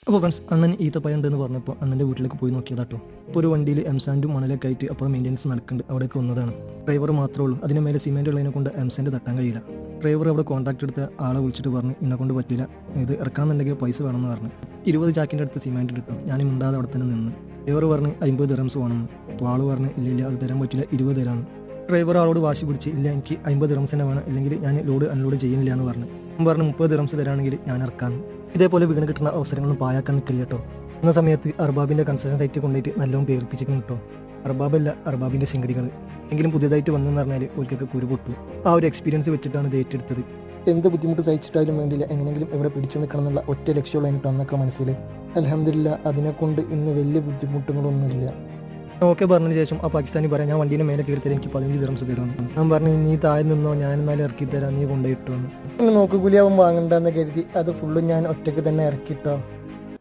അപ്പോൾ ഫ്രണ്ട്സ് അണ്ണൻ ഈത്തപ്പഴം ഉണ്ടെന്ന് പറഞ്ഞപ്പോൾ അണ്ണൻ്റെ വീട്ടിലേക്ക് പോയി നോക്കിയതാട്ടോ. ഇപ്പോൾ ഒരു വണ്ടിയിൽ എംസാൻഡും മണലൊക്കെ ആയിട്ട് അപ്പോൾ മെയിൻ്റെനൻസ് നടക്കുന്നുണ്ട്. അവിടേക്ക് വന്നതാണ്. ഡ്രൈവർ മാത്രമേ ഉള്ളൂ. അതിന് മേലെ സിമെൻറ്റ് ഉള്ളതിനെ കൊണ്ട് എംസാൻഡ് തട്ടാൻ കഴിയില്ല. ഡ്രൈവർ അവിടെ കോൺട്രാക്ട് എടുത്ത ആളെ വിളിച്ചിട്ട് പറഞ്ഞ് എന്നെ കൊണ്ട് പറ്റില്ല, ഇത് ഇറക്കണമെന്നുണ്ടെങ്കിൽ പൈസ വേണമെന്ന് പറഞ്ഞു. 20 ചാക്കിൻ്റെ അടുത്ത് സിമെൻറ്റ് കിട്ടും. ഞാൻ മിണ്ടാതെ അവിടെ തന്നെ നിന്ന്. ഡ്രൈവർ പറഞ്ഞ് 50 ദിർഹംസ് വേണമെന്ന്. അപ്പോൾ ആൾ പറഞ്ഞ് ഇല്ല അത് തരാൻ പറ്റില്ല, 20 തരാമെന്ന്. ഡ്രൈവർ ആളോട് വാശി പിടിച്ച് ഇല്ല എനിക്ക് 50 ദിർഹംസ് തന്നെ വേണം, ഇല്ലെങ്കിൽ ഞാൻ ലോഡ് അൺലോഡ് ചെയ്യുന്നില്ല എന്ന് പറഞ്ഞു. പറഞ്ഞ് 30 ദിർഹംസ് തരാണെങ്കിൽ ഞാൻ ഇറക്കാമെന്ന്. ഇതേപോലെ വീണ് കിട്ടുന്ന അവസരങ്ങളും പായാക്കാൻ നിൽക്കില്ല കേട്ടോ. എന്ന സമയത്ത് അർബാബിൻ്റെ കൺസ്ട്രക്ഷൻ സൈറ്റ് കൊണ്ടുപോയിട്ട് നല്ലോണം പേർപ്പിച്ചിരിക്കുന്നു കേട്ടോ. അർബാബല്ല, അർബാബിൻ്റെ ശിങ്കടികൾ. എങ്കിലും പുതിയതായിട്ട് വന്നെന്ന് പറഞ്ഞാൽ ഓൽക്കൊക്കെ കുരു പൊട്ടു. ആ ഒരു എക്സ്പീരിയൻസ് വെച്ചിട്ടാണ് ഇത് ഏറ്റെടുത്തത്. എന്ത് ബുദ്ധിമുട്ട് സഹിച്ചിട്ടായാലും വേണ്ടില്ല, എങ്ങനെയെങ്കിലും ഇവിടെ പിടിച്ചു നിൽക്കണം എന്നുള്ള ഒറ്റ ലക്ഷ്യമുള്ള എനിക്ക് അന്നൊക്കെ മനസ്സിൽ. അൽഹംദുലില്ലാ അതിനെക്കൊണ്ട് ഇന്ന് വലിയ ബുദ്ധിമുട്ടുകളൊന്നുമില്ല. ഓക്കെ പറഞ്ഞതിന് ശേഷം ആ പാകിസ്ഥാനി പറയാം ഞാൻ വണ്ടീൻ്റെ മേലെ കയറി തരാം, എനിക്ക് 15 ദിർഹംസ് തരുമെന്ന്. ഞാൻ പറഞ്ഞു നീ താഴെ നിന്നോ, ഞാൻ എന്നാലും ഇറക്കി തരാം, നീ കൊണ്ടുപോയിട്ടോ എന്ന്. നോക്കുകൂലിയാവും വാങ്ങണ്ടെന്ന് കരുതി അത് ഫുള്ളും ഞാൻ ഒറ്റയ്ക്ക് തന്നെ ഇറക്കിട്ടോ.